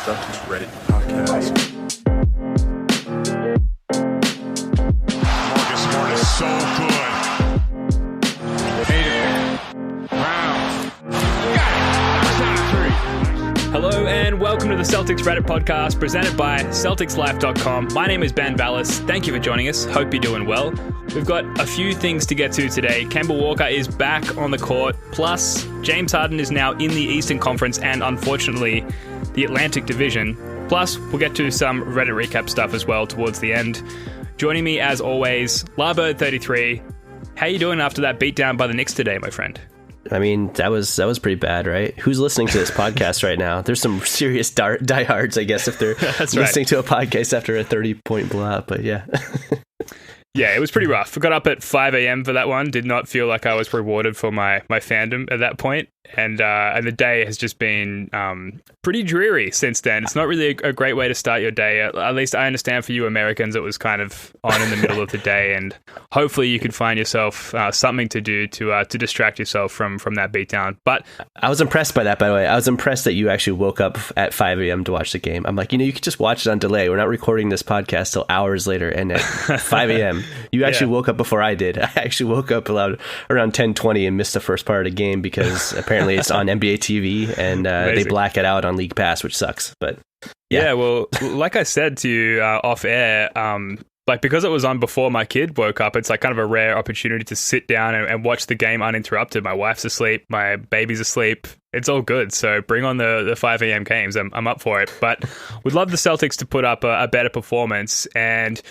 Celtics Reddit podcast. Marcus Smart is so good. Tatum. Brown. Got it. Shot three. Hello and welcome to the Celtics Reddit podcast presented by CelticsLife.com. My name is Ben Vallis. Thank you for joining us. Hope you're doing well. We've got a few things to get to today. Kemba Walker is back on the court. Plus, James Harden is now in the Eastern Conference and unfortunately the Atlantic Division. Plus, we'll get to some Reddit recap stuff as well towards the end. Joining me as always, Larbird33. How you doing after that beatdown by the Knicks today, my friend? I mean, that was pretty bad, right? Who's listening to this podcast right now? There's some serious diehards, I guess, if they're listening to a podcast after a 30-point blowout, but yeah. Yeah, it was pretty rough. I got up at 5 a.m. for that one. Did not feel like I was rewarded for my fandom at that point. And the day has just been pretty dreary since then. It's not really a great way to start your day. At least I understand for you Americans, it was kind of on in the middle of the day. And hopefully you could find yourself something to do to distract yourself from that beatdown. But I was impressed by that, by the way. I was impressed that you actually woke up at 5 a.m. to watch the game. I'm like, you could just watch it on delay. We're not recording this podcast till hours later. And at 5 a.m., you actually woke up before I did. I actually woke up around 10:20 and missed the first part of the game because apparently it's on NBA TV and they black it out on League Pass, which sucks. But yeah, well, like I said to you off air, like because it was on before my kid woke up, it's like kind of a rare opportunity to sit down and watch the game uninterrupted. My wife's asleep, my baby's asleep. It's all good. So bring on the 5 a.m. games. I'm up for it. But we'd love the Celtics to put up a better performance. And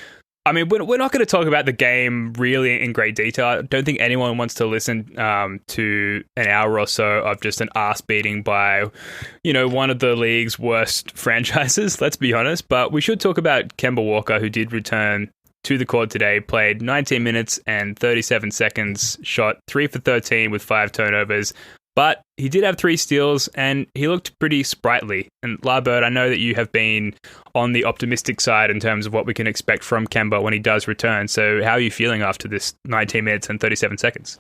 I mean, we're not going to talk about the game really in great detail. I don't think anyone wants to listen to an hour or so of just an ass beating by, one of the league's worst franchises, let's be honest. But we should talk about Kemba Walker, who did return to the court today, played 19 minutes and 37 seconds, shot 3 for 13 with 5 turnovers. But he did have 3 steals, and he looked pretty sprightly. And Larbird, I know that you have been on the optimistic side in terms of what we can expect from Kemba when he does return. So how are you feeling after this 19 minutes and 37 seconds?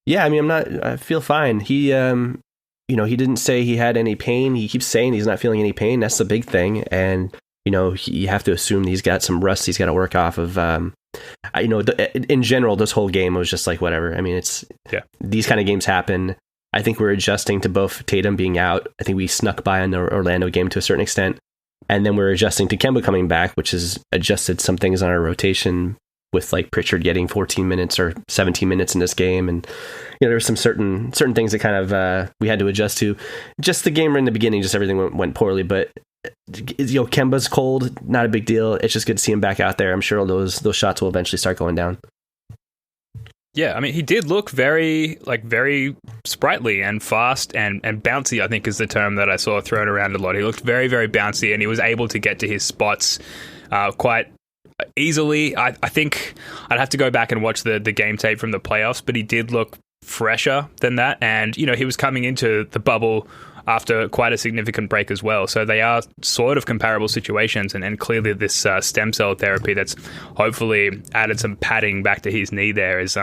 Yeah, I mean, I feel fine. He, he didn't say he had any pain. He keeps saying he's not feeling any pain. That's the big thing. And, you have to assume he's got some rust he's got to work off of. In general, this whole game was just like, whatever. I mean, these kind of games happen. I think we're adjusting to both Tatum being out. I think we snuck by on the Orlando game to a certain extent. And then we're adjusting to Kemba coming back, which has adjusted some things on our rotation with like Pritchard getting 14 minutes or 17 minutes in this game. And, there were some certain things that kind of we had to adjust to. Just the game in the beginning, just everything went poorly. But, Kemba's cold, not a big deal. It's just good to see him back out there. I'm sure those shots will eventually start going down. Yeah, I mean, he did look very sprightly and fast and bouncy, I think is the term that I saw thrown around a lot. He looked very, very bouncy, and he was able to get to his spots quite easily. I think I'd have to go back and watch the game tape from the playoffs, but he did look fresher than that. And, he was coming into the bubble after quite a significant break as well. So they are sort of comparable situations, and clearly this stem cell therapy that's hopefully added some padding back to his knee there is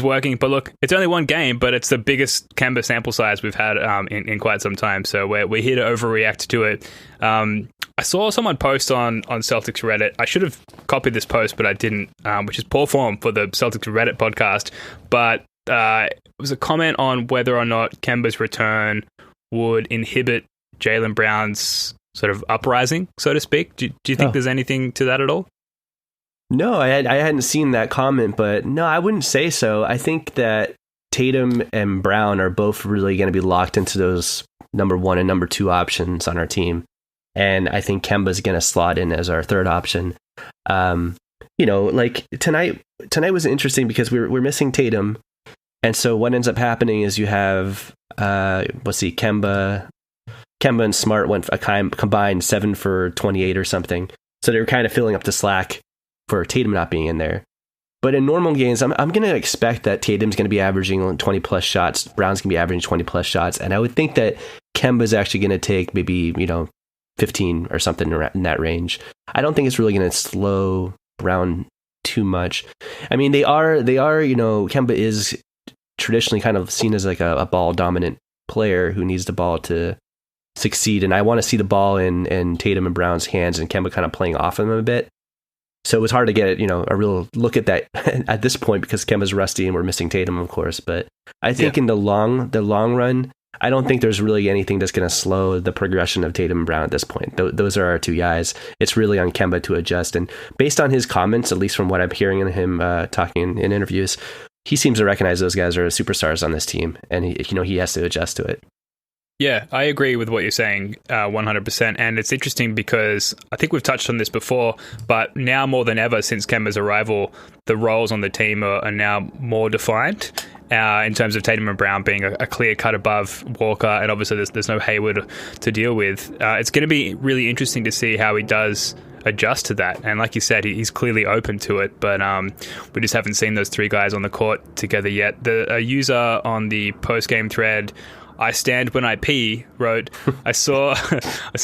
working. But look, it's only one game, but it's the biggest Kemba sample size we've had in quite some time. So we're here to overreact to it. I saw someone post on Celtics Reddit. I should have copied this post, but I didn't, which is poor form for the Celtics Reddit podcast. But it was a comment on whether or not Kemba's return would inhibit Jaylen Brown's sort of uprising, so to speak. Do you think there's anything to that at all? No, I hadn't seen that comment, but no, I wouldn't say so. I think that Tatum and Brown are both really going to be locked into those number 1 and number 2 options on our team. And I think Kemba's going to slot in as our third option. Like tonight was interesting because we're missing Tatum. And so what ends up happening is you have, Kemba and Smart went a combined 7 for 28 or something. So they were kind of filling up the slack for Tatum not being in there. But in normal games, I'm going to expect that Tatum's going to be averaging 20 plus shots. Brown's going to be averaging 20 plus shots. And I would think that Kemba's actually going to take maybe, 15 or something in that range. I don't think it's really going to slow Brown too much. I mean, they are, Kemba is traditionally kind of seen as like a ball dominant player who needs the ball to succeed. And I want to see the ball in Tatum and Brown's hands and Kemba kind of playing off of him a bit. So it was hard to get, a real look at that at this point because Kemba's rusty and we're missing Tatum, of course. But I think in the long run, I don't think there's really anything that's going to slow the progression of Tatum and Brown at this point. Those are our two guys. It's really on Kemba to adjust. And based on his comments, at least from what I'm hearing in him talking in interviews, he seems to recognize those guys are superstars on this team, and he has to adjust to it. Yeah, I agree with what you're saying 100%. And it's interesting because I think we've touched on this before, but now more than ever since Kemba's arrival, the roles on the team are now more defined in terms of Tatum and Brown being a clear cut above Walker. And obviously there's no Hayward to deal with. It's going to be really interesting to see how he does adjust to that. And like you said, he's clearly open to it, but we just haven't seen those three guys on the court together yet. A user on the post-game thread, I stand when I pee, wrote, I saw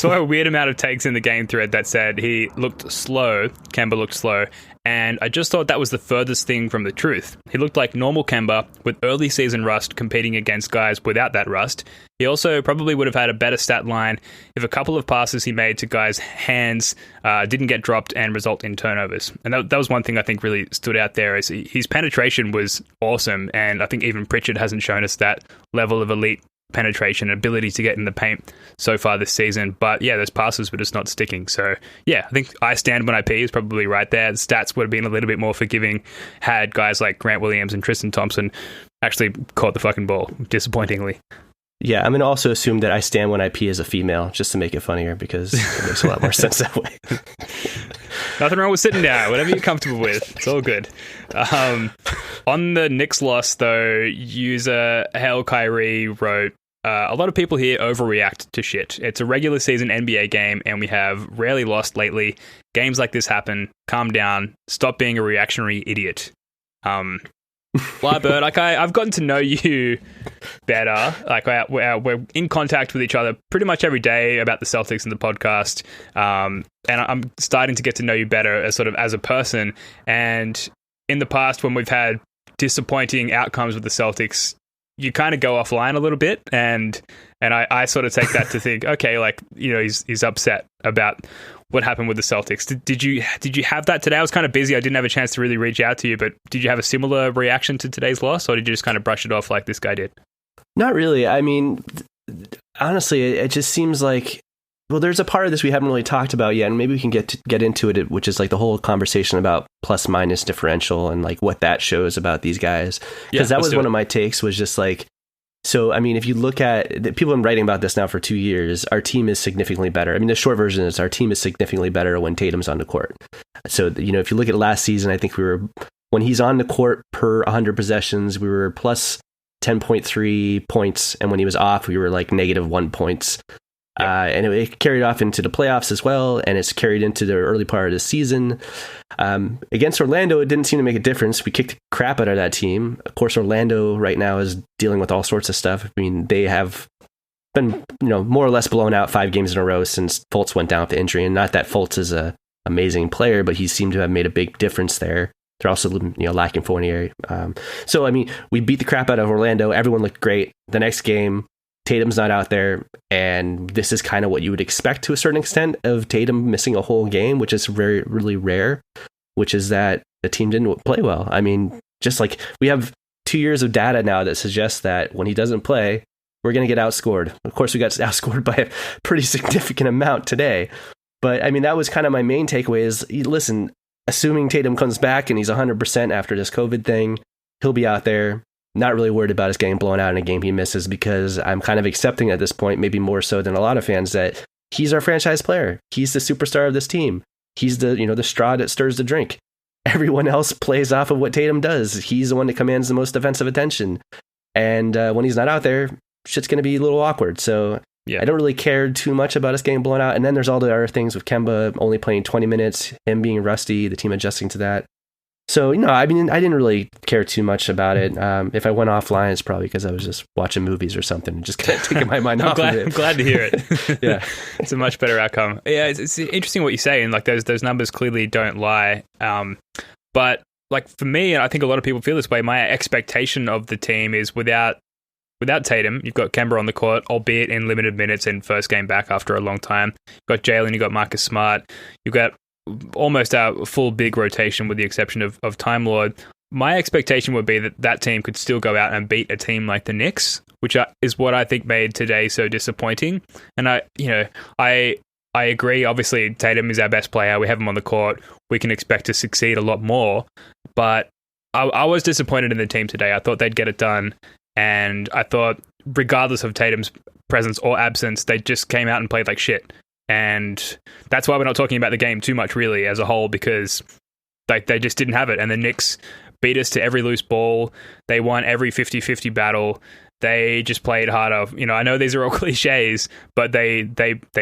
a weird amount of takes in the game thread that said he looked slow, Kemba looked slow, and I just thought that was the furthest thing from the truth. He looked like normal Kemba with early season rust competing against guys without that rust. He also probably would have had a better stat line if a couple of passes he made to guys' hands didn't get dropped and result in turnovers. And that was one thing I think really stood out there is his penetration was awesome, and I think even Pritchard hasn't shown us that level of elite penetration, ability to get in the paint so far this season. But yeah, those passes were just not sticking. So yeah, I think I stand when I pee is probably right there. The stats would have been a little bit more forgiving had guys like Grant Williams and Tristan Thompson actually caught the fucking ball, disappointingly. Yeah, I'm going to also assume that I stand when I pee as a female, just to make it funnier, because it makes a lot more sense that way. Nothing wrong with sitting down, whatever you're comfortable with. It's all good. On the Knicks loss, though, user Hail Kyrie wrote, a lot of people here overreact to shit. It's a regular season NBA game, and we have rarely lost lately. Games like this happen. Calm down. Stop being a reactionary idiot. Bird, I've gotten to know you better. Like we're in contact with each other pretty much every day about the Celtics and the podcast. And I'm starting to get to know you better as a person. And in the past, when we've had disappointing outcomes with the Celtics, you kind of go offline a little bit, and I sort of take that to think, okay, like, he's upset about what happened with the Celtics. Did you have that today? I was kind of busy. I didn't have a chance to really reach out to you, but did you have a similar reaction to today's loss, or did you just kind of brush it off like this guy did? Not really. I mean, honestly, it just seems like, well, there's a part of this we haven't really talked about yet, and maybe we can get into it, which is like the whole conversation about plus minus differential and like what that shows about these guys. Because that was one of my takes, was just like, so, I mean, if you look at people have been writing about this now for 2 years, our team is significantly better. I mean, the short version is our team is significantly better when Tatum's on the court. So, if you look at last season, I think when he's on the court per 100 possessions, we were plus 10.3 points. And when he was off, we were like negative 1 points. And it carried off into the playoffs as well, and it's carried into the early part of the season. Against Orlando, it didn't seem to make a difference. We kicked the crap out of that team. Of course, Orlando right now is dealing with all sorts of stuff. I mean, they have been, more or less blown out 5 games in a row since Fultz went down with the injury. And not that Fultz is a amazing player, but he seemed to have made a big difference there. They're also, lacking Fournier. So, I mean, we beat the crap out of Orlando. Everyone looked great. The next game, Tatum's not out there, and this is kind of what you would expect to a certain extent of Tatum missing a whole game, which is very, really rare, which is that the team didn't play well. I mean, just like we have 2 years of data now that suggests that when he doesn't play, we're going to get outscored. Of course, we got outscored by a pretty significant amount today. But I mean, that was kind of my main takeaway is, listen, assuming Tatum comes back and he's 100% after this COVID thing, he'll be out there. Not really worried about us getting blown out in a game he misses, because I'm kind of accepting at this point, maybe more so than a lot of fans, that he's our franchise player. He's the superstar of this team. He's the, the straw that stirs the drink. Everyone else plays off of what Tatum does. He's the one that commands the most defensive attention. And when he's not out there, shit's going to be a little awkward. So I don't really care too much about us getting blown out. And then there's all the other things with Kemba only playing 20 minutes, him being rusty, the team adjusting to that. So, I mean, I didn't really care too much about it. If I went offline, it's probably because I was just watching movies or something and just kind of taking my mind off of it. I'm glad to hear it. Yeah, it's a much better outcome. Yeah, it's interesting what you say, and like those numbers clearly don't lie. But like for me, and I think a lot of people feel this way, my expectation of the team is without without Tatum, you've got Kemba on the court, albeit in limited minutes in first game back after a long time. You've got Jalen, you've got Marcus Smart, you've got almost a full big rotation with the exception of Time Lord. My expectation would be that team could still go out and beat a team like the Knicks, which is what I think made today so disappointing. And I agree. Obviously, Tatum is our best player. We have him on the court. We can expect to succeed a lot more. But I was disappointed in the team today. I thought they'd get it done. And I thought, regardless of Tatum's presence or absence, they just came out and played like shit. And that's why we're not talking about the game too much, really, as a whole, because they just didn't have it. And the Knicks beat us to every loose ball. They won every 50-50 battle. They just played harder. I know these are all cliches, but they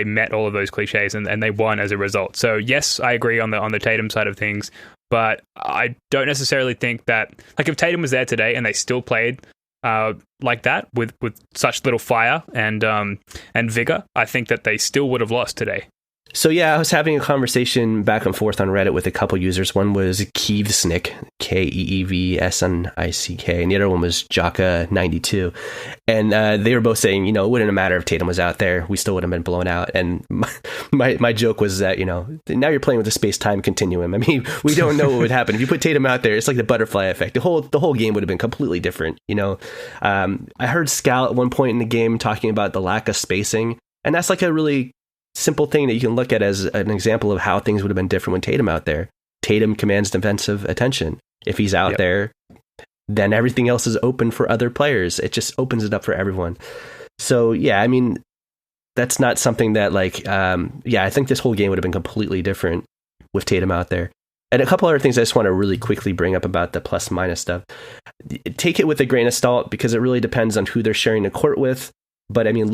met all of those cliches and they won as a result. So yes, I agree on the Tatum side of things, but I don't necessarily think that, like, if Tatum was there today and they still played like that with such little fire and vigor, I think that they still would have lost today. So yeah, I was having a conversation back and forth on Reddit with a couple users. One was Keevsnick, Keevsnick, and the other one was Jaka92. And they were both saying, it wouldn't have mattered if Tatum was out there. We still would have been blown out. And my joke was that, now you're playing with the space-time continuum. I mean, we don't know what would happen. If you put Tatum out there, it's like the butterfly effect. The whole game would have been completely different, I heard Scal at one point in the game talking about the lack of spacing. And that's like a really simple thing that you can look at as an example of how things would have been different when Tatum out there. Tatum commands defensive attention. If he's out there, then everything else is open for other players. It just opens it up for everyone. So yeah, I mean, that's not something that I think this whole game would have been completely different with Tatum out there. And a couple other things I just want to really quickly bring up about the plus minus stuff. Take it with a grain of salt because it really depends on who they're sharing the court with. But I mean,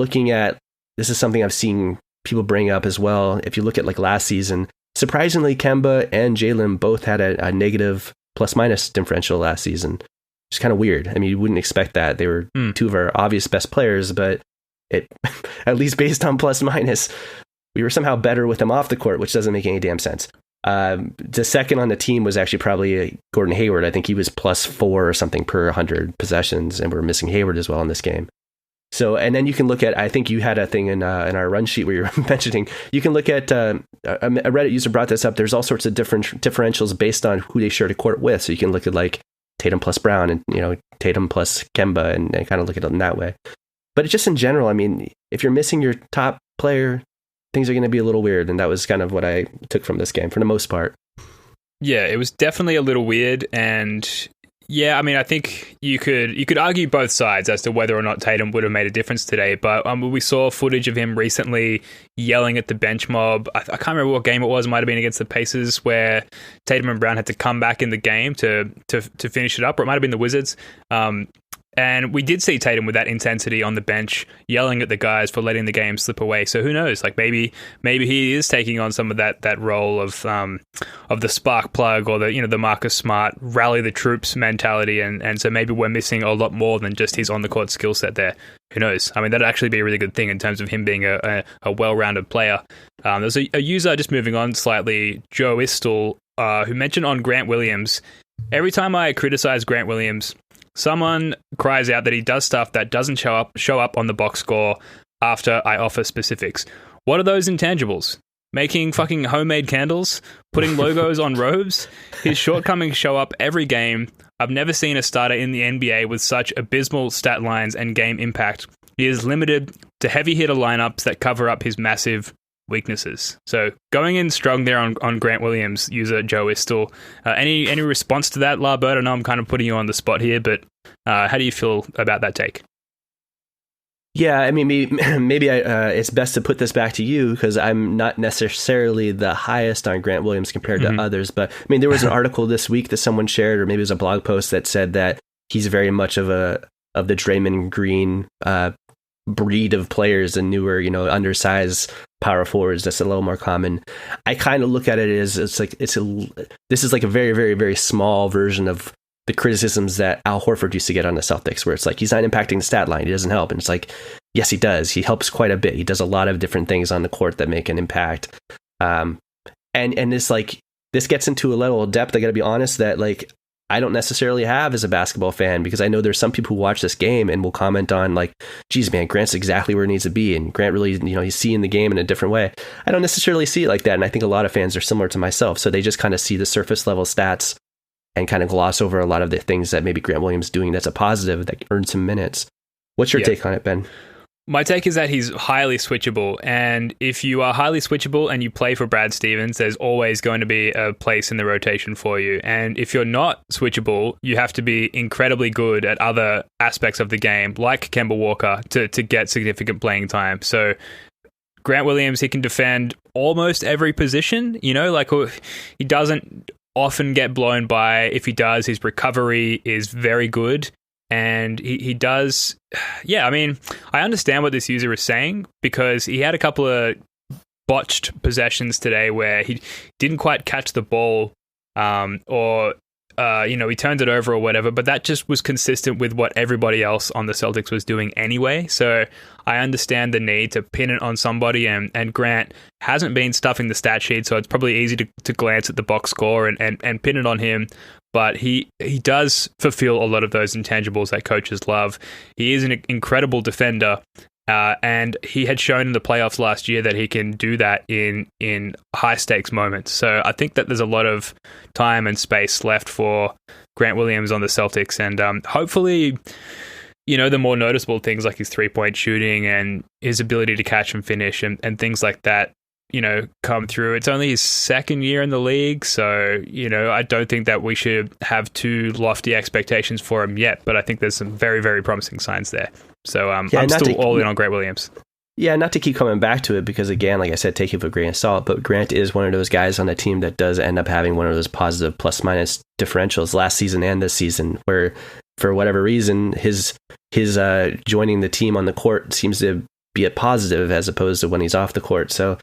this is something I've seen people bring up as well. If you look at last season, surprisingly, Kemba and Jalen both had a negative plus minus differential last season. It's kind of weird. I mean, you wouldn't expect that. They were two of our obvious best players, but at least based on plus minus, we were somehow better with them off the court, which doesn't make any damn sense. The second on the team was actually probably Gordon Hayward. I think he was +4 or something per 100 possessions, and we're missing Hayward as well in this game. So, and then you can look at, I think you had a thing in our run sheet where you're mentioning, you can look at, a Reddit user brought this up, there's all sorts of different differentials based on who they share the court with. So you can look at Tatum plus Brown and, Tatum plus Kemba and kind of look at it in that way. But just in general, I mean, if you're missing your top player, things are going to be a little weird. And that was kind of what I took from this game for the most part. Yeah, it was definitely a little weird. And yeah, I mean, I think you could argue both sides as to whether or not Tatum would have made a difference today. But we saw footage of him recently yelling at the bench mob. I can't remember what game it was. It might have been against the Pacers, where Tatum and Brown had to come back in the game to finish it up, or it might have been the Wizards. And we did see Tatum with that intensity on the bench, yelling at the guys for letting the game slip away. So who knows? Maybe he is taking on some of that role of the spark plug, or the Marcus Smart rally the troops mentality. And so maybe we're missing a lot more than just his on the court skill set there. Who knows? I mean, that'd actually be a really good thing in terms of him being a well-rounded player. There's a user, just moving on slightly, Joe Istel, who mentioned on Grant Williams. Every time I criticize Grant Williams, someone cries out that he does stuff that doesn't show up on the box score after I offer specifics. What are those intangibles? Making fucking homemade candles? Putting logos on robes? His shortcomings show up every game. I've never seen a starter in the NBA with such abysmal stat lines and game impact. He is limited to heavy hitter lineups that cover up his massive weaknesses. So going in strong there on Grant Williams, user Joe Istel. Any response to that, Larbert? I know I'm kind of putting you on the spot here, but how do you feel about that take? Yeah, I mean, maybe it's best to put this back to you because I'm not necessarily the highest on Grant Williams compared to others. But I mean, there was an article this week that someone shared, or maybe it was a blog post that said that he's very much of the Draymond Green breed of players, and newer, undersized power forwards. That's a little more common. I kind of look at it as this is like a very, very, very small version of the criticisms that Al Horford used to get on the Celtics, where it's like, he's not impacting the stat line, he doesn't help. And it's like, yes, he does. He helps quite a bit. He does a lot of different things on the court that make an impact. And this gets into a level of depth, I gotta be honest, that I don't necessarily have as a basketball fan, because I know there's some people who watch this game and will comment on like, geez, man, Grant's exactly where he needs to be. And Grant really, he's seeing the game in a different way. I don't necessarily see it like that. And I think a lot of fans are similar to myself. So they just kind of see the surface level stats and kind of gloss over a lot of the things that maybe Grant Williams doing that's a positive that earns him minutes. What's your take on it, Ben? My take is that he's highly switchable, and if you are highly switchable and you play for Brad Stevens, there's always going to be a place in the rotation for you. And if you're not switchable, you have to be incredibly good at other aspects of the game, like Kemba Walker, to get significant playing time. So Grant Williams, he can defend almost every position, he doesn't often get blown by. If he does, his recovery is very good. And he does, I understand what this user is saying, because he had a couple of botched possessions today where he didn't quite catch the ball, or he turned it over or whatever, but that just was consistent with what everybody else on the Celtics was doing anyway. So I understand the need to pin it on somebody, and Grant hasn't been stuffing the stat sheet, so it's probably easy to glance at the box score and pin it on him. But he does fulfill a lot of those intangibles that coaches love. He is an incredible defender, and he had shown in the playoffs last year that he can do that in high-stakes moments. So I think that there's a lot of time and space left for Grant Williams on the Celtics, and hopefully, the more noticeable things like his three-point shooting and his ability to catch and finish and things like that, come through. It's only his second year in the league, so, I don't think that we should have too lofty expectations for him yet, but I think there's some very, very promising signs there. So I'm still all in on Grant Williams. Yeah, not to keep coming back to it, because again, like I said, take it with a grain of salt, but Grant is one of those guys on the team that does end up having one of those positive plus-minus differentials last season and this season, where for whatever reason, his joining the team on the court seems to be a positive as opposed to when he's off the court. So,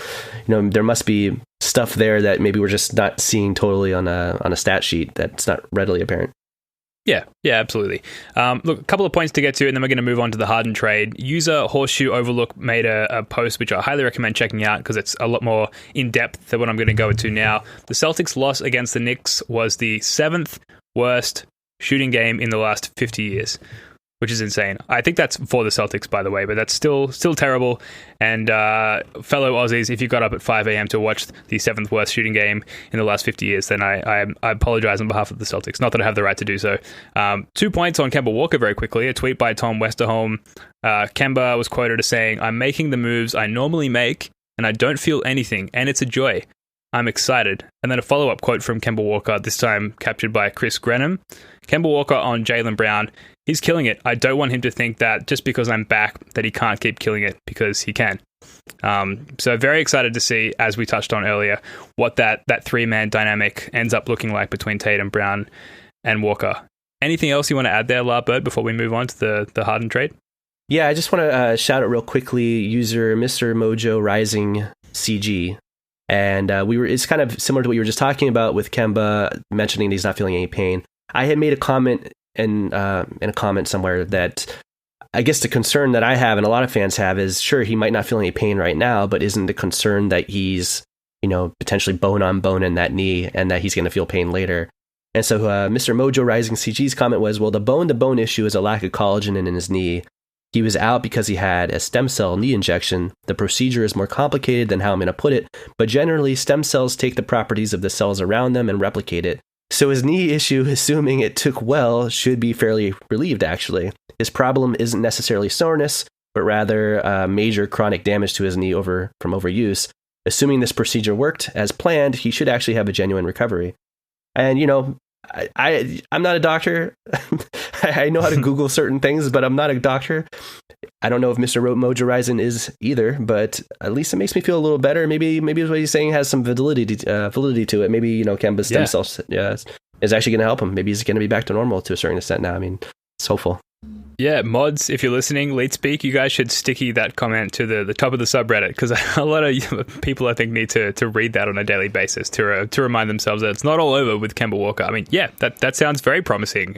there must be stuff there that maybe we're just not seeing totally on a stat sheet that's not readily apparent. Yeah, absolutely. Look, a couple of points to get to, and then we're going to move on to the Harden trade. User Horseshoe Overlook made a post, which I highly recommend checking out because it's a lot more in-depth than what I'm going to go into now. The Celtics' loss against the Knicks was the 7th worst shooting game in the last 50 years. Which is insane. I think that's for the Celtics, by the way, but that's still terrible. And fellow Aussies, if you got up at 5 a.m. to watch the 7th worst shooting game in the last 50 years, then I apologize on behalf of the Celtics. Not that I have the right to do so. 2 points on Kemba Walker very quickly. A tweet by Tom Westerholm. Kemba was quoted as saying, "I'm making the moves I normally make, and I don't feel anything, and it's a joy. I'm excited." And then a follow-up quote from Kemba Walker, this time captured by Chris Grenham. Kemba Walker on Jaylen Brown. "He's killing it. I don't want him to think that just because I'm back that he can't keep killing it, because he can." So very excited to see, as we touched on earlier, what that three-man dynamic ends up looking like between Tatum, Brown, and Walker. Anything else you want to add there, Larbird, before we move on to the Harden trade? Yeah, I just want to shout out real quickly, user Mr. Mojo Rising CG. And it's kind of similar to what you were just talking about with Kemba mentioning he's not feeling any pain. I had made a comment in a comment somewhere that I guess the concern that I have and a lot of fans have is, sure, he might not feel any pain right now, but isn't the concern that he's, potentially bone on bone in that knee and that he's going to feel pain later? And so Mr. Mojo Rising CG's comment was, well, the bone-to-bone issue is a lack of collagen in his knee. He was out because he had a stem cell knee injection. The procedure is more complicated than how I'm going to put it, but generally stem cells take the properties of the cells around them and replicate it. So his knee issue, assuming it took well, should be fairly relieved, actually. His problem isn't necessarily soreness, but rather major chronic damage to his knee from overuse. Assuming this procedure worked as planned, he should actually have a genuine recovery. And, I'm not a doctor. I know how to Google certain things, but I'm not a doctor. I don't know if Mr. Mojo Rising is either, but at least it makes me feel a little better. Maybe what he's saying has some validity to it. Maybe, Kemba's stem cells is actually going to help him. Maybe he's going to be back to normal to a certain extent now. I mean, it's hopeful. Yeah, mods, if you're listening, Lead Speak, you guys should sticky that comment to the top of the subreddit, because a lot of people, I think, need to read that on a daily basis to remind themselves that it's not all over with Kemba Walker. I mean, yeah, that sounds very promising.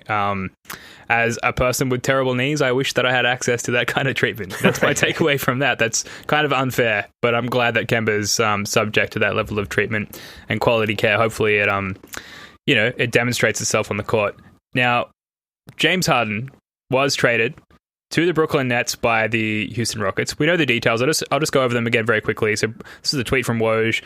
As a person with terrible knees, I wish that I had access to that kind of treatment. That's my takeaway from that. That's kind of unfair, but I'm glad that Kemba's subject to that level of treatment and quality care. Hopefully it it demonstrates itself on the court. Now, James Harden was traded to the Brooklyn Nets by the Houston Rockets. We know the details. I'll just go over them again very quickly. So this is a tweet from Woj.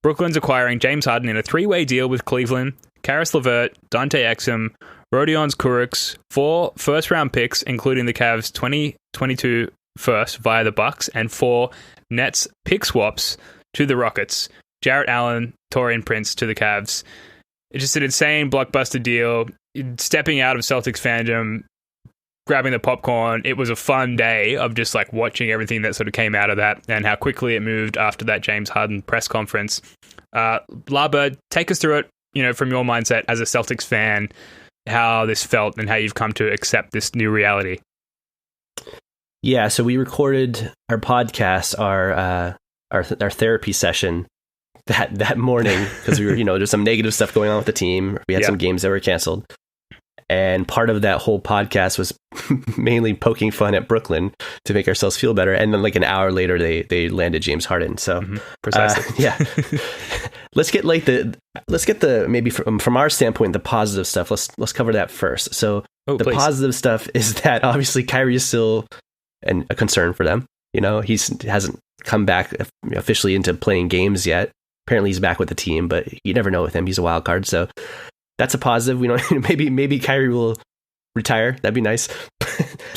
Brooklyn's acquiring James Harden in a 3-way deal with Cleveland, Karis LeVert, Dante Exum, Rodion Kurucs, 4 first-round picks, including the Cavs' 2022 first via the Bucks, and 4 Nets pick swaps to the Rockets. Jarrett Allen, Taurean Prince to the Cavs. It's just an insane blockbuster deal. Stepping out of Celtics fandom, grabbing the popcorn. It was a fun day of just like watching everything that sort of came out of that and how quickly it moved after that James Harden press conference. Laba, take us through it, from your mindset as a Celtics fan, how this felt and how you've come to accept this new reality. Yeah, so we recorded our podcast, our therapy session that morning because we were, there's some negative stuff going on with the team. We had some games that were canceled. And part of that whole podcast was mainly poking fun at Brooklyn to make ourselves feel better. And then like an hour later, they landed James Harden. So precisely. Yeah, let's get the maybe from our standpoint, the positive stuff. Let's cover that first. So the positive stuff is that obviously Kyrie is still a concern for them. He hasn't come back officially into playing games yet. Apparently he's back with the team, but you never know with him. He's a wild card. So that's a positive. We don't. Maybe Kyrie will retire. That'd be nice.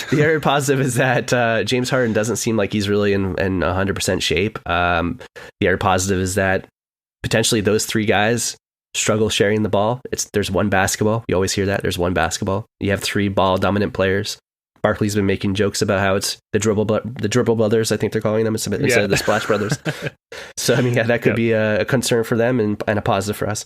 The other positive is that James Harden doesn't seem like he's really in 100% shape. The other positive is that potentially those 3 guys struggle sharing the ball. There's one basketball. You always hear that. There's one basketball. You have 3 ball dominant players. Barkley's been making jokes about how it's the dribble brothers. I think they're calling them instead of the Splash brothers. So that could be a concern for them and a positive for us.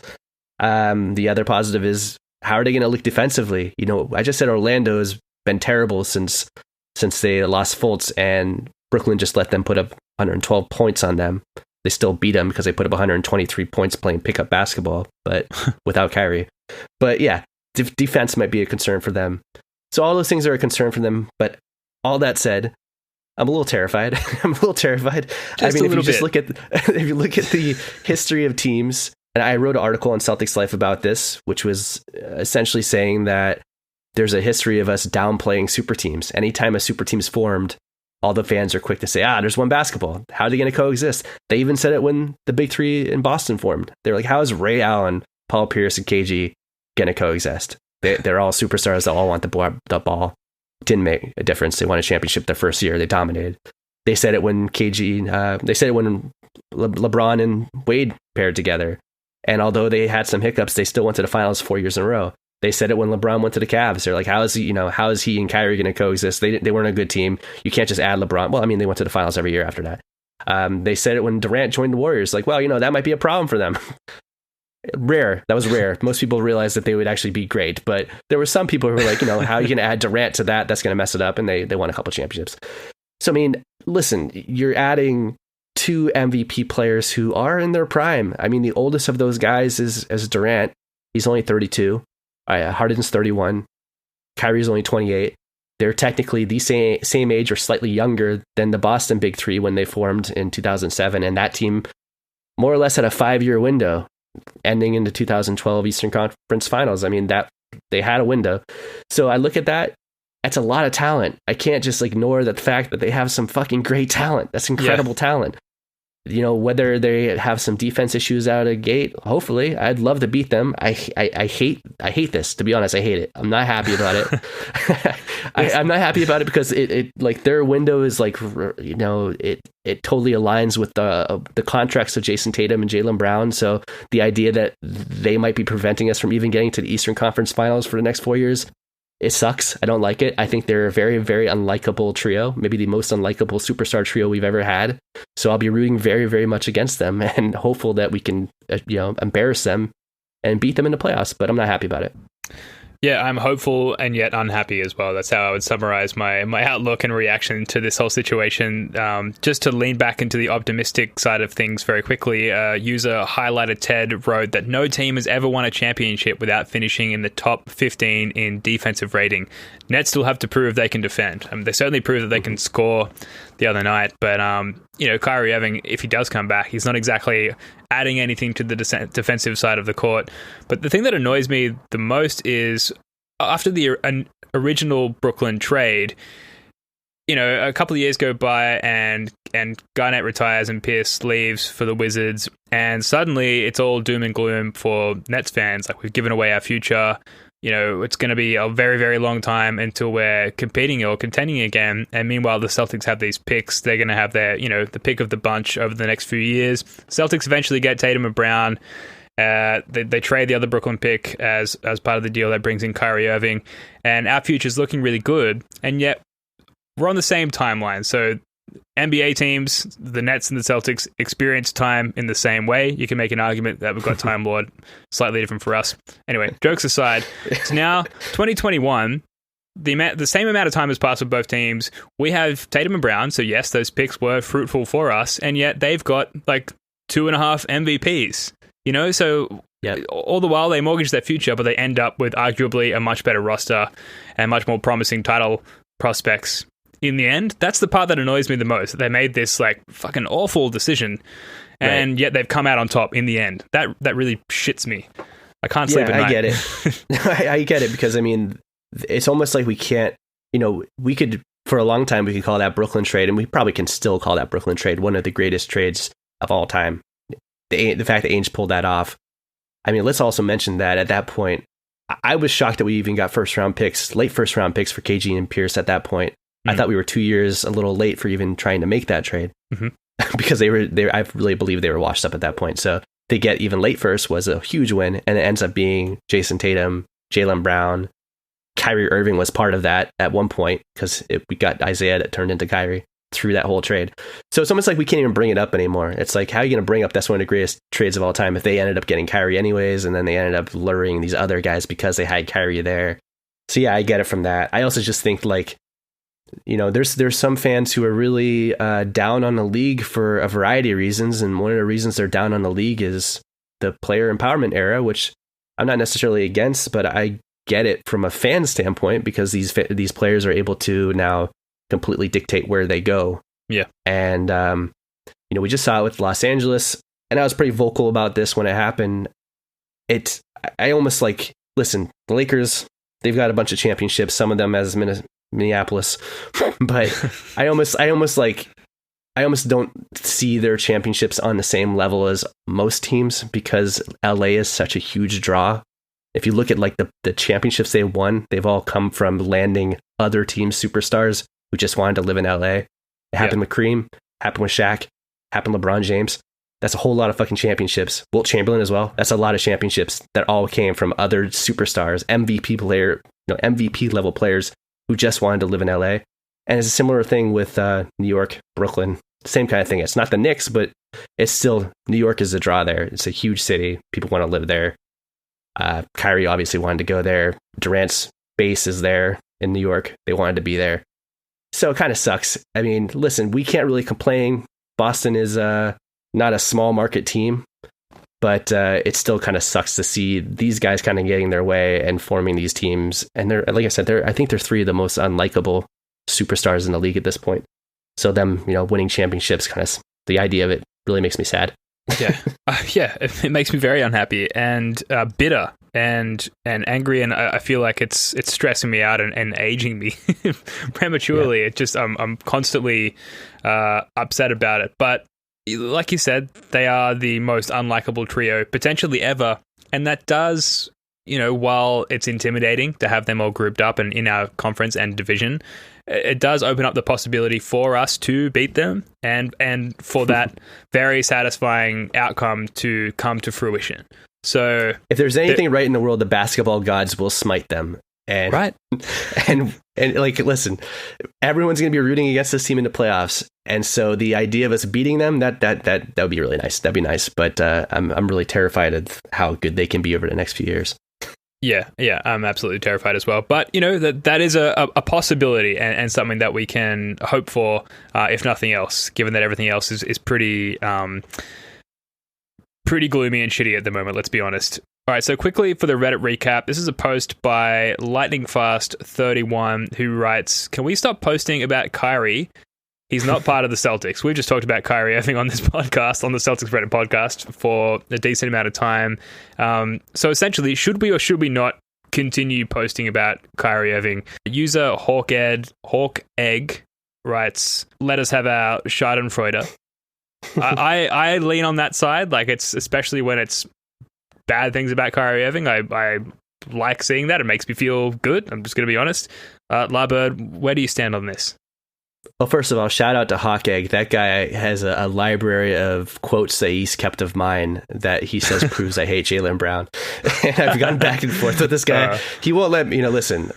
The other positive is how are they going to look defensively? I just said Orlando has been terrible since they lost Fultz, and Brooklyn just let them put up 112 points on them. They still beat them because they put up 123 points playing pickup basketball, but without Kyrie. But yeah, defense might be a concern for them. So all those things are a concern for them. But all that said, I'm a little terrified. If you look at the history of teams. And I wrote an article on Celtics Life about this, which was essentially saying that there's a history of us downplaying super teams. Anytime a super team's formed, all the fans are quick to say, there's one basketball. How are they going to coexist? They even said it when the big 3 in Boston formed. They're like, how is Ray Allen, Paul Pierce, and KG going to coexist? They're all superstars that all want the ball. Didn't make a difference. They won a championship their first year. They dominated. They said it when they said it when LeBron and Wade paired together. And although they had some hiccups, they still went to the finals 4 years in a row. They said it when LeBron went to the Cavs. They're like, how is he and Kyrie going to coexist? They weren't a good team. You can't just add LeBron. Well, they went to the finals every year after that. They said it when Durant joined the Warriors. Like, well, that might be a problem for them. Rare. That was rare. Most people realized that they would actually be great. But there were some people who were like, how are you going to add Durant to that? That's going to mess it up. And they won a couple championships. So, listen, you're adding 2 MVP players who are in their prime. The oldest of those guys is Durant. He's only 32. Harden's 31. Kyrie's only 28. They're technically the same age or slightly younger than the Boston Big 3 when they formed in 2007. And that team more or less had a 5-year window ending in the 2012 Eastern Conference Finals. That they had a window. So I look at that. That's a lot of talent. I can't just ignore the fact that they have some fucking great talent. That's incredible talent. Whether they have some defense issues out of gate, hopefully, I'd love to beat them. I hate this, to be honest. I hate it. I'm not happy about it. I'm not happy about it because it their window is it totally aligns with the contracts of Jason Tatum and Jaylen Brown. So the idea that they might be preventing us from even getting to the Eastern Conference Finals for the next 4 years, it sucks. I don't like it. I think they're a very, very unlikable trio, maybe the most unlikable superstar trio we've ever had. So I'll be rooting very, very much against them and hopeful that we can, embarrass them and beat them in the playoffs. But I'm not happy about it. Yeah, I'm hopeful and yet unhappy as well. That's how I would summarize my outlook and reaction to this whole situation. Just to lean back into the optimistic side of things very quickly, user highlighted Ted wrote that no team has ever won a championship without finishing in the top 15 in defensive rating. Nets still have to prove they can defend. They certainly prove that they can score. the other night. But Kyrie Irving, if he does come back, he's not exactly adding anything to the defensive side of the court. But the thing that annoys me the most is after the original Brooklyn trade, a couple of years go by and Garnett retires and Pierce leaves for the Wizards, and suddenly it's all doom and gloom for Nets fans. Like, we've given away our future. It's going to be a very, very long time until we're competing or contending again. And meanwhile, the Celtics have these picks. They're going to have their, the pick of the bunch over the next few years. Celtics eventually get Tatum and Brown. They trade the other Brooklyn pick as part of the deal that brings in Kyrie Irving. And our future's looking really good. And yet, we're on the same timeline. So NBA teams, the Nets and the Celtics, experience time in the same way. You can make an argument that we've got Time Lord, slightly different for us. Anyway, jokes aside, it's now 2021. The same amount of time has passed with both teams. We have Tatum and Brown, so yes, those picks were fruitful for us, and yet they've got like 2.5 MVPs. So yep. All the while they mortgage their future, but they end up with arguably a much better roster and much more promising title prospects. In the end, that's the part that annoys me the most. They made this like fucking awful decision, and yet they've come out on top in the end. That really shits me. I can't sleep at night. I get it. I get it, because it's almost like we can't. We could, for a long time, we could call that Brooklyn trade, and we probably can still call that Brooklyn trade one of the greatest trades of all time. The fact that Ainge pulled that off. Let's also mention that at that point, I was shocked that we even got late first round picks for KG and Pierce at that point. I thought we were 2 years a little late for even trying to make that trade, because they I really believe they were washed up at that point. So to get even late first was a huge win, and it ends up being Jason Tatum, Jaylen Brown, Kyrie Irving was part of that at one point, because we got Isaiah that turned into Kyrie through that whole trade. So it's almost like we can't even bring it up anymore. It's like, how are you going to bring up that's one of the greatest trades of all time if they ended up getting Kyrie anyways, and then they ended up luring these other guys because they had Kyrie there. So yeah, I get it from that. I also just think like, there's some fans who are really down on the league for a variety of reasons, and one of the reasons they're down on the league is the player empowerment era, which I'm not necessarily against, but I get it from a fan standpoint, because these players are able to now completely dictate where they go. Yeah, and we just saw it with Los Angeles, and I was pretty vocal about this when it happened. I almost like, listen, the Lakers, they've got a bunch of championships, some of them as Minneapolis, but I almost don't see their championships on the same level as most teams, because LA is such a huge draw. If you look at like the championships they've won, they've all come from landing other teams' superstars who just wanted to live in LA. It happened with Kareem, happened with Shaq, happened with LeBron James. That's a whole lot of fucking championships. Wilt Chamberlain as well. That's a lot of championships that all came from other superstars, MVP level players who just wanted to live in LA. And it's a similar thing with New York, Brooklyn, same kind of thing. It's not the Knicks, but it's still, New York is a draw there. It's a huge city. People want to live there. Kyrie obviously wanted to go there. Durant's base is there in New York. They wanted to be there. So it kind of sucks. Listen, we can't really complain. Boston is not a small market team, but it still kind of sucks to see these guys kind of getting their way and forming these teams. And they're, like I said, I think they're three of the most unlikable superstars in the league at this point. So them, winning championships, the idea of it really makes me sad. Yeah, it makes me very unhappy and bitter and angry, and I feel like it's stressing me out and aging me prematurely. Yeah. It just I'm constantly upset about it. But like you said, they are the most unlikable trio potentially ever, and that does, while it's intimidating to have them all grouped up and in our conference and division, it does open up the possibility for us to beat them and for that very satisfying outcome to come to fruition. So if there's anything right in the world, the basketball gods will smite them. And right. And like, listen, everyone's going to be rooting against this team in the playoffs. And so the idea of us beating them, that would be really nice. That'd be nice. But I'm really terrified of how good they can be over the next few years. Yeah, I'm absolutely terrified as well. But, that is a possibility and something that we can hope for, if nothing else, given that everything else is pretty gloomy and shitty at the moment, let's be honest. All right, so quickly for the Reddit recap, this is a post by LightningFast31 who writes, "Can we stop posting about Kyrie? He's not part of the Celtics. We've just talked about Kyrie Irving on this podcast, on the Celtics Reddit podcast, for a decent amount of time. So essentially, should we or should we not continue posting about Kyrie Irving? User Hawk Egg writes, "Let us have our Schadenfreude." I lean on that side. Like, it's especially when it's bad things about Kyrie Irving. I like seeing that. It makes me feel good. I'm just going to be honest. Larbird, where do you stand on this? Well, first of all, shout out to Hawk Egg. That guy has a library of quotes that he's kept of mine that he says proves I hate Jaylen Brown. And I've gone back and forth with this guy. He won't let me, listen,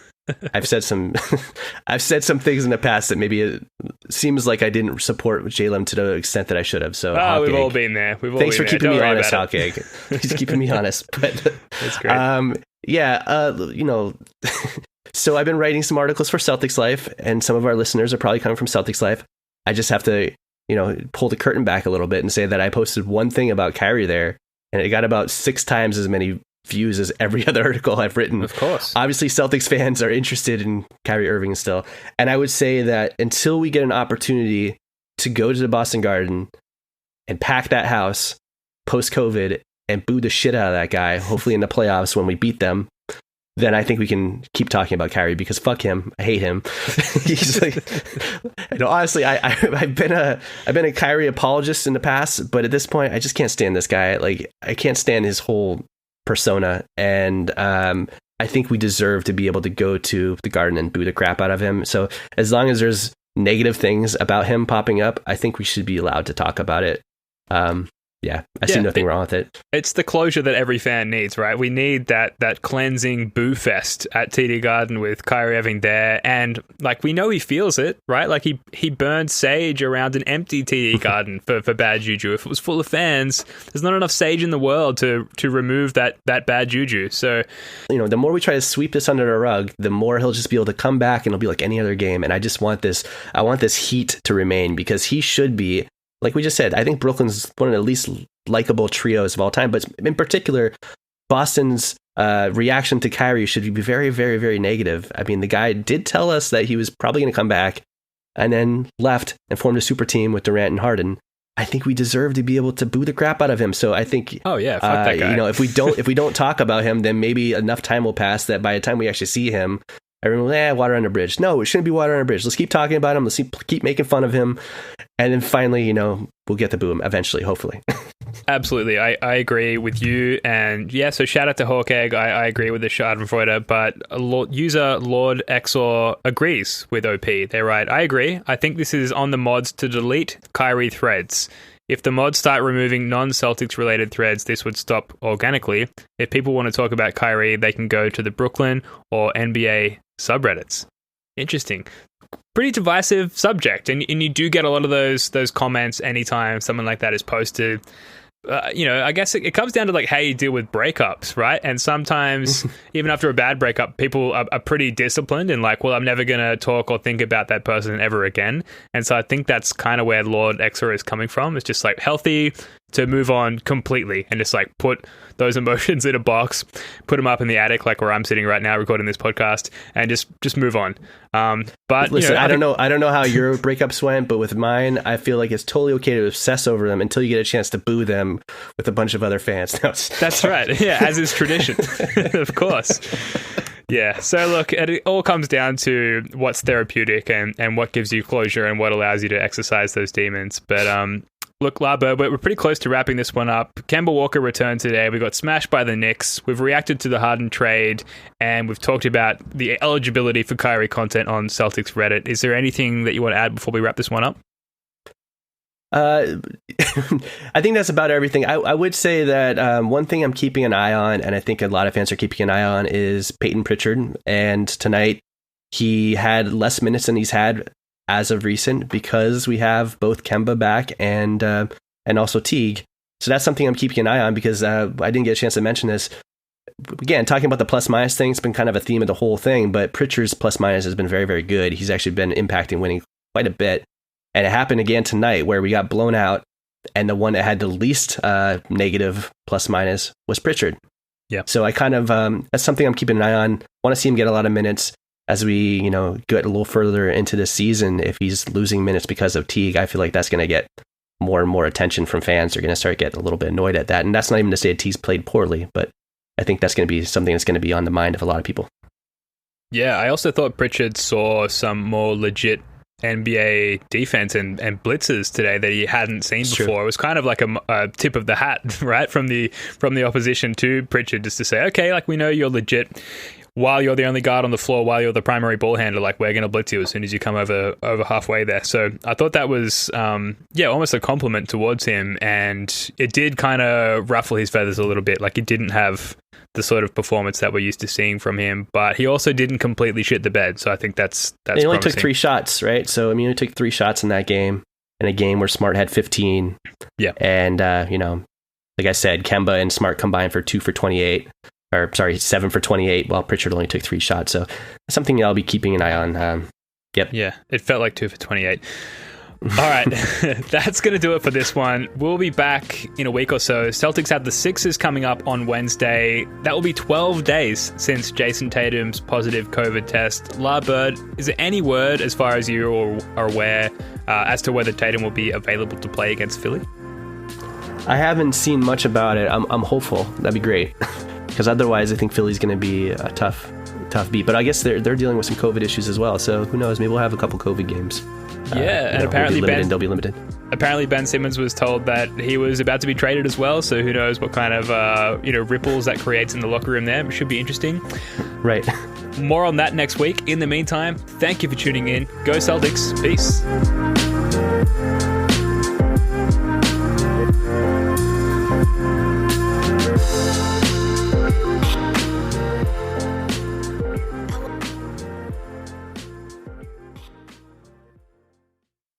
I've said some things in the past that maybe it seems like I didn't support Jaylen to the extent that I should have. So we've all been there. Thanks for keeping me honest, Hawk Egg. He's keeping me honest. But that's great. So I've been writing some articles for Celtics Life, and some of our listeners are probably coming from Celtics Life. I just have to, pull the curtain back a little bit and say that I posted one thing about Kyrie there, and it got about 6 times as many views as every other article I've written. Of course. Obviously, Celtics fans are interested in Kyrie Irving still. And I would say that until we get an opportunity to go to the Boston Garden and pack that house post-COVID and boo the shit out of that guy, hopefully in the playoffs when we beat them, then I think we can keep talking about Kyrie, because fuck him. I hate him. He's like, honestly, I've been a Kyrie apologist in the past, but at this point, I just can't stand this guy. Like, I can't stand his whole persona, and I think we deserve to be able to go to the Garden and boo the crap out of him. So as long as there's negative things about him popping up, I think we should be allowed to talk about it. I see nothing wrong with it. It's the closure that every fan needs, right? We need that cleansing boo fest at TD Garden with Kyrie Irving there. And, like, we know he feels it, right? Like, he burned sage around an empty TD Garden for bad juju. If it was full of fans, there's not enough sage in the world to remove that bad juju. So, the more we try to sweep this under the rug, the more he'll just be able to come back and it'll be like any other game. And I just want this heat to remain, because he should be, like we just said, I think Brooklyn's one of the least likable trios of all time. But in particular, Boston's reaction to Kyrie should be very, very, very negative. I mean, the guy did tell us that he was probably going to come back and then left and formed a super team with Durant and Harden. I think we deserve to be able to boo the crap out of him. So I think, fuck that guy. if we don't talk about him, then maybe enough time will pass that by the time we actually see him, everyone, water under bridge. No, it shouldn't be water under bridge. Let's keep talking about him. Let's keep making fun of him. And then finally, we'll get the boom eventually, hopefully. Absolutely. I agree with you. And yeah, so shout out to Hawk Egg. I agree with the Schadenfreude, but user Lord Exor agrees with OP. They're right. I agree. I think this is on the mods to delete Kyrie threads. If the mods start removing non-Celtics related threads, this would stop organically. If people want to talk about Kyrie, they can go to the Brooklyn or NBA subreddits. Interesting. Pretty divisive subject, and you do get a lot of those comments anytime someone like that is posted. I guess it comes down to like how you deal with breakups, right? And sometimes even after a bad breakup, people are pretty disciplined and like, well, I'm never going to talk or think about that person ever again. And so I think that's kind of where Lord Exor is coming from. It's just like healthy to move on completely and just like put those emotions in a box, put them up in the attic, like where I'm sitting right now recording this podcast, and just move on. But listen, I don't know how your breakups went, but with mine, I feel like it's totally okay to obsess over them until you get a chance to boo them with a bunch of other fans. That's right. Yeah, as is tradition, of course. Yeah. So look, it all comes down to what's therapeutic and what gives you closure and what allows you to exercise those demons. But look, Labo, we're pretty close to wrapping this one up. Kemba Walker returned today. We got smashed by the Knicks. We've reacted to the Harden trade, and we've talked about the eligibility for Kyrie content on Celtics Reddit. Is there anything that you want to add before we wrap this one up? I think that's about everything. I would say that one thing I'm keeping an eye on, and I think a lot of fans are keeping an eye on, is Peyton Pritchard. And tonight, he had less minutes than he's had as of recent because we have both Kemba back and also Teague. So that's something I'm keeping an eye on because I didn't get a chance to mention this. Again, talking about the plus minus thing, it's been kind of a theme of the whole thing, but Pritchard's plus minus has been very, very good. He's actually been impacting winning quite a bit. And it happened again tonight where we got blown out, and the one that had the least negative plus minus was Pritchard. Yeah. So I kind of that's something I'm keeping an eye on. Want to see him get a lot of minutes. as we, get a little further into the season, if he's losing minutes because of Teague, I feel like that's going to get more and more attention from fans. They're going to start getting a little bit annoyed at that. And that's not even to say Teague's played poorly, but I think that's going to be something that's going to be on the mind of a lot of people. Yeah, I also thought Pritchard saw some more legit NBA defense and blitzes today that he hadn't seen before. True. It was kind of like a tip of the hat, right, from the opposition to Pritchard, just to say, okay, like, we know you're legit. While you're the only guard on the floor, while you're the primary ball handler, like, we're going to blitz you as soon as you come over halfway there. So I thought that was, almost a compliment towards him, and it did kind of ruffle his feathers a little bit. Like, he didn't have the sort of performance that we're used to seeing from him, but he also didn't completely shit the bed. So I think that's he only promising. took 3 shots, right? So, I mean, he took 3 shots in that game, in a game where Smart had 15. Yeah. And, like I said, Kemba and Smart combined for 2 for 28. 7 for 28, while Pritchard only took 3 shots. So that's something I'll be keeping an eye on. Yep. Yeah, it felt like 2 for 28. All right, that's going to do it for this one. We'll be back in a week or so. Celtics have the Sixers coming up on Wednesday. That will be 12 days since Jason Tatum's positive COVID test. La Bird, is there any word, as far as you are aware, as to whether Tatum will be available to play against Philly? I haven't seen much about it. I'm hopeful. That'd be great. Because otherwise, I think Philly's going to be a tough beat. But I guess they're dealing with some COVID issues as well. So who knows? Maybe we'll have a a couple COVID games. Yeah, and apparently they'll be limited. Apparently Ben Simmons was told that he was about to be traded as well. So who knows what kind of ripples that creates in the locker room there. It should be interesting. Right. More on that next week. In the meantime, thank you for tuning in. Go Celtics. Peace.